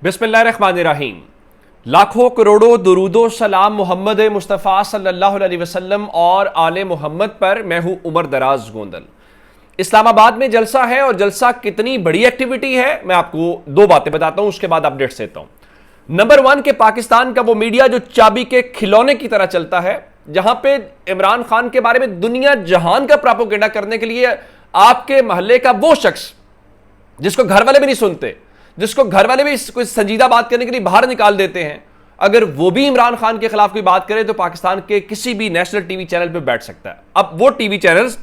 बिस्मिल्लाहिर्रहमानिर्रहीम। लाखों करोड़ों दुरूदो सलाम मोहम्मद मुस्तफ़ा सल्लल्लाहु अलैहि वसल्लम और आले मोहम्मद पर। मैं हूं उमर दराज गोंदल। इस्लामाबाद में जलसा है और जलसा कितनी बड़ी एक्टिविटी है मैं आपको दो बातें बताता हूं, उसके बाद अपडेट्स देता हूं। नंबर वन के पाकिस्तान का वो मीडिया जो चाबी के खिलौने की तरह चलता है, जहां पे इमरान खान के बारे में दुनिया जहान का प्रोपेगेंडा करने के लिए आपके मोहल्ले का वो शख्स जिसको घर वाले भी नहीं सुनते, जिसको घर वाले भी कोई संजीदा बात करने के लिए बाहर निकाल देते हैं, अगर वो भी इमरान खान के खिलाफ कोई बात करे तो पाकिस्तान के किसी भी नेशनल टीवी चैनल पे बैठ सकता है। अब वो टीवी चैनल्स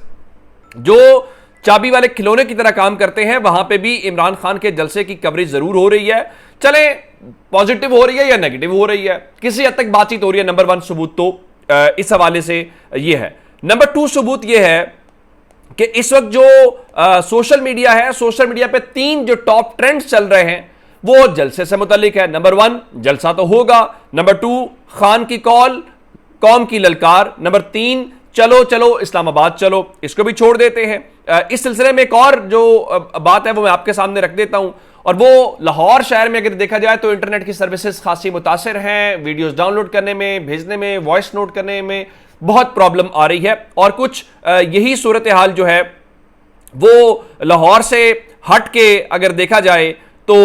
जो चाबी वाले खिलौने की तरह काम करते हैं, वहां पे भी इमरान खान के जलसे की कवरेज जरूर हो रही है। चले पॉजिटिव हो रही है या नेगेटिव हो रही है, किसी हद तक बातचीत हो रही है। नंबर वन सबूत तो इस हवाले से यह है। नंबर टू सबूत यह है कि इस वक्त जो सोशल मीडिया है, सोशल मीडिया पे तीन जो टॉप ट्रेंड्स चल रहे हैं वो जलसे से मुतालिक है। नंबर वन, जलसा तो होगा। नंबर टू, खान की कॉल, कौम की ललकार। नंबर तीन, चलो चलो इस्लामाबाद चलो। इसको भी छोड़ देते हैं। इस सिलसिले में एक और जो बात है वो मैं आपके सामने रख देता हूं, और वो लाहौर शहर में अगर देखा जाए तो इंटरनेट की सर्विसेज खासी मुतासिर हैं। वीडियोस डाउनलोड करने में, भेजने में, वॉइस नोट करने में बहुत प्रॉब्लम आ रही है। और कुछ यही सूरत हाल जो है वो लाहौर से हट के अगर देखा जाए तो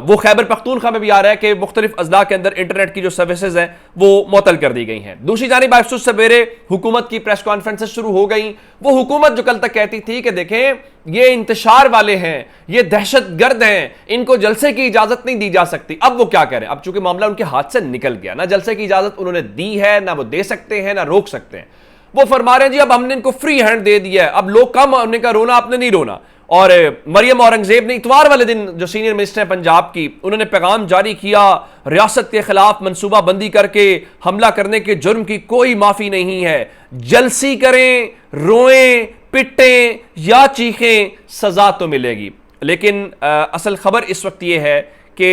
वो खैबर पख्तूनख्वा में भी आ रहा है कि मुख्तलिफ अजला के अंदर इंटरनेट की जो सर्विसेज हैं वो मुअत्तल कर दी गई हैं। दूसरी जानिब अफसोस सवेरे हुकूमत की प्रेस कॉन्फ्रेंसेस शुरू हो गई। वो हुकूमत जो कल तक कहती थी कि देखें ये इंतशार वाले हैं, ये दहशतगर्द हैं, इनको जलसे की इजाजत नहीं दी जा सकती, अब वो क्या करें? अब चूंकि मामला उनके हाथ से निकल गया, ना जलसे की इजाजत उन्होंने दी है, ना वो दे सकते हैं, ना रोक सकते हैं। वो फरमा रहे हैं जी अब हमने इनको फ्री हैंड दे दिया है, अब लोग कम होने का रोना आपने नहीं रोना। और मरियम औरंगजेब ने इतवार वाले दिन, जो सीनियर मिनिस्टर हैं पंजाब की, उन्होंने पैगाम जारी किया, रियासत के खिलाफ मनसूबा बंदी करके हमला करने के जुर्म की कोई माफी नहीं है। जलसी करें, रोएं, पिटें या चीखें, सजा तो मिलेगी। लेकिन असल खबर इस वक्त यह है कि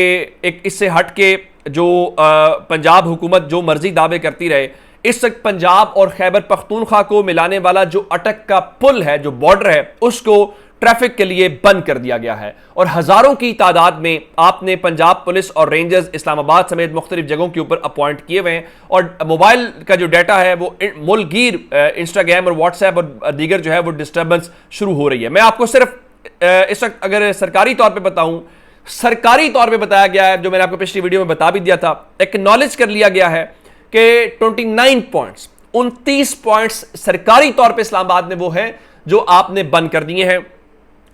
एक इससे हट के जो पंजाब हुकूमत जो मर्जी दावे करती रहे, इस वक्त पंजाब और खैबर पख्तूनख्वा को मिलाने वाला जो अटक का पुल है, जो बॉर्डर है, उसको ट्रैफिक के लिए बंद कर दिया गया है। और हजारों की तादाद में आपने पंजाब पुलिस और रेंजर्स इस्लामाबाद समेत मुख्तलिफ जगहों के ऊपर अपॉइंट किए हुए हैं। और मोबाइल का जो डाटा है वो मुल्कगीर इंस्टाग्राम और व्हाट्सएप और दीगर जो है वो डिस्टर्बेंस शुरू हो रही है। मैं आपको सिर्फ इस वक्त अगर सरकारी तौर पर बताऊं, सरकारी तौर पर बताया गया है, जो मैंने आपको पिछली वीडियो में बता भी दिया था, एक्नॉलेज कर लिया गया है कि 29 पॉइंट्स, 29 पॉइंट्स सरकारी तौर पे इस्लामाबाद में वो हैं जो आपने बंद कर दिए हैं।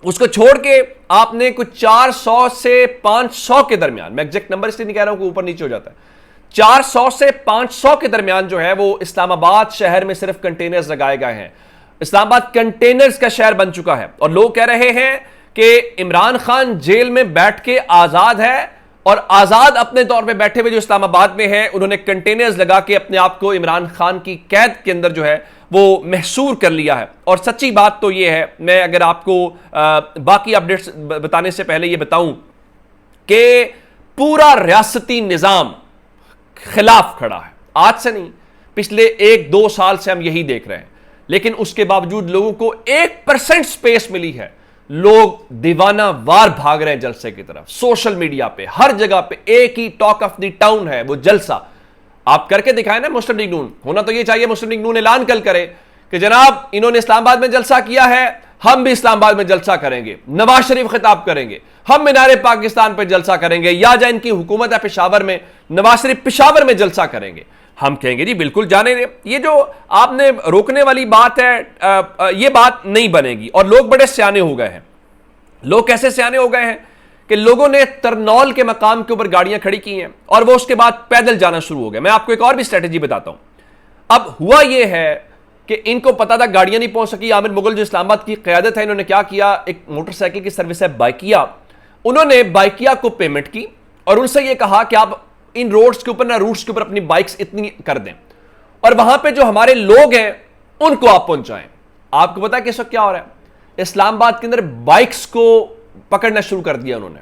उसको छोड़ के आपने कुछ 400 से 500 के दरमियान, मैं एग्जैक्ट नंबर इसलिए नहीं कह रहा हूं कि ऊपर नीचे हो जाता है, 400 से 500 के दरमियान जो है वो इस्लामाबाद शहर में सिर्फ कंटेनर्स लगाए गए हैं। इस्लामाबाद कंटेनर्स का शहर बन चुका है। और लोग कह रहे हैं कि इमरान खान जेल में बैठ के आजाद है, और आजाद अपने तौर पे बैठे हुए जो इस्लामाबाद में है, उन्होंने कंटेनर्स लगा के अपने आप को इमरान खान की कैद के अंदर जो है वो महसूर कर लिया है। और सच्ची बात तो ये है, मैं अगर आपको बाकी अपडेट्स बताने से पहले ये बताऊं कि पूरा रियासती निजाम खिलाफ खड़ा है। आज से नहीं, पिछले 1-2 साल से हम यही देख रहे हैं। लेकिन उसके बावजूद लोगों को 1% स्पेस मिली है। लोग दीवाना वार भाग रहे हैं जलसे की तरफ। सोशल मीडिया पे हर जगह पे एक ही टॉक ऑफ द टाउन है, वो जलसा। आप करके दिखाएं ना मुस्लिम लीग नून, होना तो ये चाहिए मुस्लिम लीग नून ऐलान कल करे कि जनाब इन्होंने इस्लामाबाद में जलसा किया है, हम भी इस्लामाबाद में जलसा करेंगे। नवाज शरीफ खिताब करेंगे, हम मीनारे पाकिस्तान पर जलसा करेंगे, या जहाँ इनकी हुकूमत है पेशावर में, नवाज शरीफ पेशावर में जलसा करेंगे। हम कहेंगे जी बिल्कुल जाने दे, ये जो आपने रोकने वाली बात है ये बात नहीं बनेगी। और लोग बड़े सियाने हो गए हैं। लोग कैसे सियाने हो गए हैं कि लोगों ने तरनौल के मकाम के ऊपर गाड़ियां खड़ी की हैं और वो उसके बाद पैदल जाना शुरू हो गए। मैं आपको एक और भी स्ट्रेटेजी बताता हूं। अब हुआ यह है कि इनको पता था गाड़ियां नहीं पहुंच सकी। आमिर मुगल जो इस्लामाबाद की क़यादत है, इन्होंने क्या किया, एक मोटरसाइकिल की सर्विस है बाइकिया, उन्होंने बाइकिया को पेमेंट की और उनसे यह कहा कि आप इन रोड्स के ऊपर ना रूट्स के ऊपर अपनी बाइक्स इतनी कर दें और वहां पे जो हमारे लोग हैं उनको आप पहुंचाएं। आपको पता है कि इस वक्त क्या हो रहा है, इस्लामाबाद के अंदर बाइक्स को पकड़ना शुरू कर दिया उन्होंने।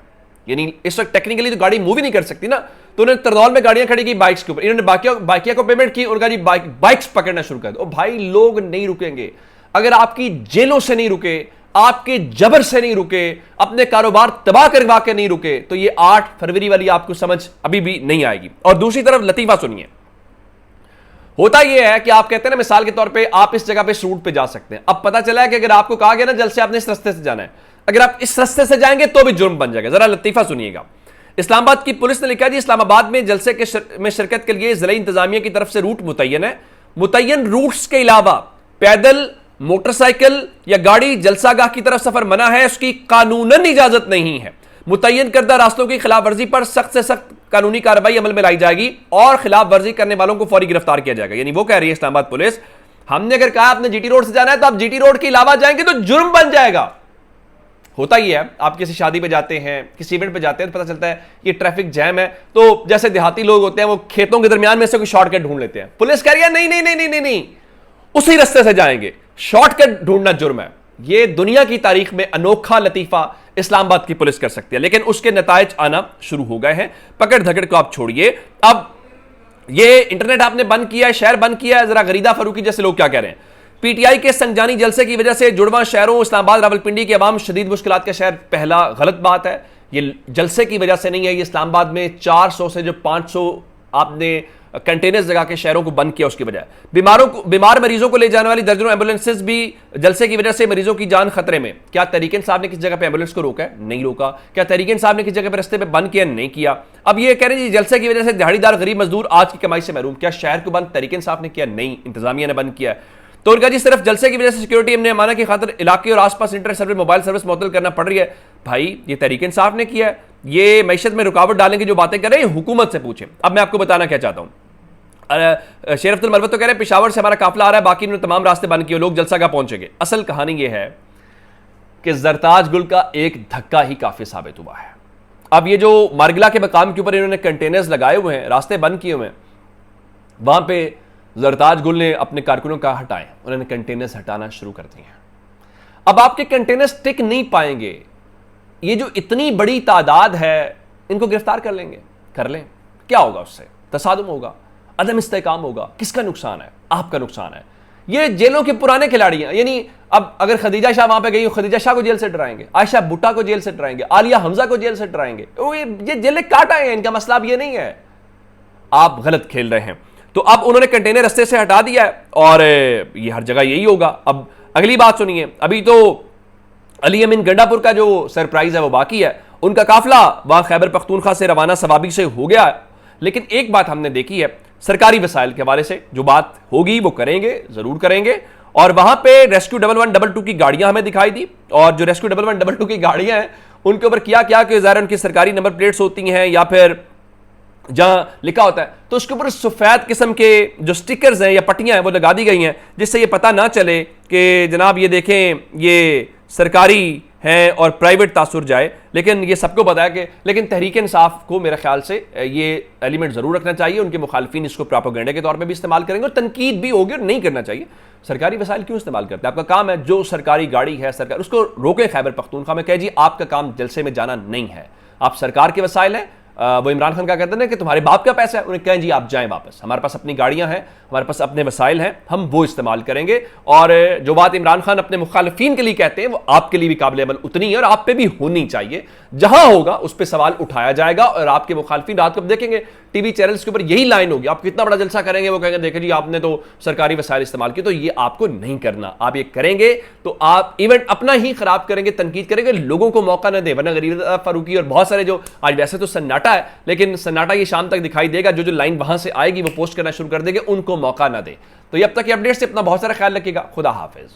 यानी इस वक्त टेक्निकली तो गाड़ी मूव ही नहीं कर सकती ना, तो उन्होंने तरनौल में गाड़ियां खड़ी की बाइक्स के ऊपर। इन्होंने बाइकिया को पेमेंट की, उनका जी बाइक्स पकड़ना शुरू कर दो। भाई लोग नहीं रुकेंगे अगर आपकी जेलों से नहीं रुके, आपके जबर से नहीं रुके, अपने कारोबार तबाह करवा के नहीं रुके, तो ये 8 फरवरी वाली आपको समझ अभी भी नहीं आएगी। और दूसरी तरफ लतीफा सुनिए, होता यह है कि आप कहते हैं ना, मिसाल के तौर पे आप इस जगह पे इस रूट पे जा सकते हैं। अब पता चला है कि अगर आपको कहा गया ना जलसे आपने इस रास्ते से जाना है, अगर आप इस रास्ते से जाएंगे तो भी जुर्म बन जाएगा। जरा लतीफा सुनिएगा। इस्लामाबाद की पुलिस ने लिखा जी, इस्लामाबाद में जलसे में शिरकत के लिए जिला इंतजामिया की तरफ से रूट मुतय्यन है। मुतय्यन रूट्स के अलावा पैदल, मोटरसाइकिल या गाड़ी जलसागाह की तरफ सफर मना है, उसकी कानूनन इजाजत नहीं है। मुतय्यन करदा रास्तों की खिलाफ वर्जी पर सख्त से सख्त कानूनी कार्रवाई अमल में लाई जाएगी और खिलाफ वर्जी करने वालों को फौरी गिरफ्तार किया जाएगा। यानी वो कह रही है इस्लामाबाद पुलिस, हमने अगर कहा आपने जीटी रोड से जाना है तो आप जीटी रोड के अलावा जाएंगे तो जुर्म बन जाएगा। होता ही है, आप किसी शादी पे जाते हैं, किसी इवेंट पे जाते हैं तो पता चलता है ये ट्रैफिक जैम है, तो जैसे देहाती लोग होते हैं वो खेतों के दरमियान में से कोई शॉर्टकट ढूंढ लेते हैं। पुलिस कह रही है नहीं नहीं नहीं नहीं नहीं नहीं, उसी रास्ते से जाएंगे, शॉर्टकट ढूंढना जुर्म है। ये दुनिया की तारीख में अनोखा लतीफा इस्लामाबाद की पुलिस कर सकती है, लेकिन उसके नतायज आना शुरू हो गए हैं। पकड़ धकड़ को आप छोड़िए, अब ये इंटरनेट आपने बंद किया है, शहर बंद किया है, जरा गरीदा फरूकी जैसे लोग क्या कह रहे हैं। पीटीआई के संजानी जलसे की वजह से जुड़वा शहरों इस्लामाबाद रावलपिंडी के अवाम शदीद मुश्किलात का शहर, पहला गलत बात है। ये जलसे की वजह से नहीं है, ये इस्लामाबाद में 400 से जो 500 आपने कंटेनर्स लगा के शहरों को बंद किया उसकी वजह। बीमार मरीजों को ले जाने वाली दर्जनों एम्बुलेंसेज भी जलसे की वजह से मरीजों की जान खतरे में। क्या तहरीक इंसाफ ने किस जगह पे एम्बुलेंस को रोका है? नहीं रोका। क्या तहरीक इंसाफ ने किस जगह पे रस्ते पे बंद किया? नहीं किया। अब ये कह रहे हैं जलसे की वजह से दिहाड़ीदार गरीब मजदूर आज की कमाई से महरूम। क्या शहर को बंद तहरीक इंसाफ ने किया? नहीं, इंतजामिया ने बंद किया। तो उनका जी सिर्फ जलसे की वजह से सिक्योरिटी हमने माना की खातिर इलाके और आसपास इंटरनेट सर्विस, मोबाइल सर्विस मुअत्तल करना पड़ रही है। भाई ये तहरीक इंसाफ ने किया है, ये मैशत में रुकावट डालने की जो बातें कर रहे हैं हुकूमत से पूछें। अब मैं आपको बताना क्या चाहता हूं, शेर अब्दुल मरवत तो कह रहे हैं पेशावर से हमारा काफिला आ रहा है, बाकी इन्होंने तमाम रास्ते बंद किए, लोग जलसागाह पहुंचेंगे। असल कहानी यह है कि जरताज गुल का एक धक्का ही काफी साबित हुआ है। अब ये जो मारगिला के मकाम के ऊपर इन्होंने कंटेनर्स लगाए हुए हैं, रास्ते बंद किए हुए हैं, वहां पे जरताज गुल ने अपने कारकुनों का हटाए, उन्होंने कंटेनर्स हटाना शुरू कर दिए हैं। अब आपके कंटेनर्स टिक नहीं पाएंगे, ये जो इतनी बड़ी तादाद है इनको गिरफ्तार कर लेंगे, कर लें, क्या होगा उससे? तसादुम होगा, अदम इस्तेकाम होगा। किसका नुकसान है? आपका नुकसान है। ये जेलों के पुराने खिलाड़ी हैं, यानी अब अगर खदीजा शाह वहां पे गई, खदीजा शाह को जेल से डराएंगे, आयशा भुट्टा को जेल से डराएंगे, आलिया हमजा को जेल से डराएंगे। ये जेलें काट आए हैं, इनका मसला अब ये नहीं है, आप गलत खेल रहे हैं। तो अब उन्होंने कंटेनर रस्ते से हटा दिया है और ये हर जगह यही होगा। अब अगली बात सुनिए, अभी तो अली अमीन गंडापुर का जो सरप्राइज है वो बाकी है। उनका काफिला वहां खैबर पख्तूनख्वा से रवाना सवाबी से हो गया है, लेकिन एक बात हमने देखी है, सरकारी वसाइल के हवाले से जो बात होगी वो करेंगे, जरूर करेंगे। और वहां पे रेस्क्यू 1112 की गाड़ियां हमें दिखाई दी, और जो रेस्क्यू 1112 की गाड़ियां हैं उनके ऊपर किया क्या कि ज़ाहिर उनकी सरकारी नंबर प्लेट्स होती हैं या फिर जहां लिखा होता है तो उसके ऊपर सफेद किस्म के जो स्टिकर्स हैं या पट्टियां हैं वो लगा दी गई हैं, जिससे ये पता ना चले कि जनाब ये देखें ये सरकारी हैं और प्राइवेट तासुर जाए। लेकिन ये सबको पता है कि, लेकिन तहरीक इंसाफ को मेरे ख्याल से ये एलिमेंट जरूर रखना चाहिए। उनके मुखालफिन इसको प्रोपेगेंडा के तौर पे भी इस्तेमाल करेंगे और तनकीद भी होगी, और नहीं करना चाहिए। सरकारी वसाइल क्यों इस्तेमाल करते हैं? आपका काम है जो सरकारी गाड़ी है सरकार उसको रोके खैबर पख्तूनख्वा में, कहे जी आपका काम जलसे में जाना नहीं है, आप सरकार के वसाइल हैं। वो इमरान खान का कहते हैं ना कि तुम्हारे बाप का पैसा है, उन्हें कहें जी आप जाएं वापस, हमारे पास अपनी गाड़ियां हैं, हमारे पास अपने वसाइल हैं, हम वो इस्तेमाल करेंगे। और जो बात इमरान खान अपने मुखालिफिन के लिए कहते हैं वो आपके लिए भी काबिल अमल उतनी है और आप पे भी होनी चाहिए। जहां होगा उस पर सवाल उठाया जाएगा और आपके मुखालिफिन रात को देखेंगे टीवी चैनल्स के ऊपर यही लाइन होगी, आप कितना बड़ा जलसा करेंगे वो कहेंगे देखें जी आपने तो सरकारी वसाइल इस्तेमाल किए। तो ये आपको नहीं करना, आप ये करेंगे तो आप इवेंट अपना ही खराब करेंगे, तनकीद करेंगे, लोगों को मौका न दे। वरना गरीब फारूकी और बहुत सारे जो आज वैसे तो सन्नाटा है, लेकिन सन्नाटा ये शाम तक दिखाई देगा, जो लाइन वहां से आएगी वो पोस्ट करना शुरू कर देंगे, उनको मौका ना दे। तो ये अब तक के अपडेट से अपना बहुत सारा ख्याल रखिएगा। खुदा हाफिज।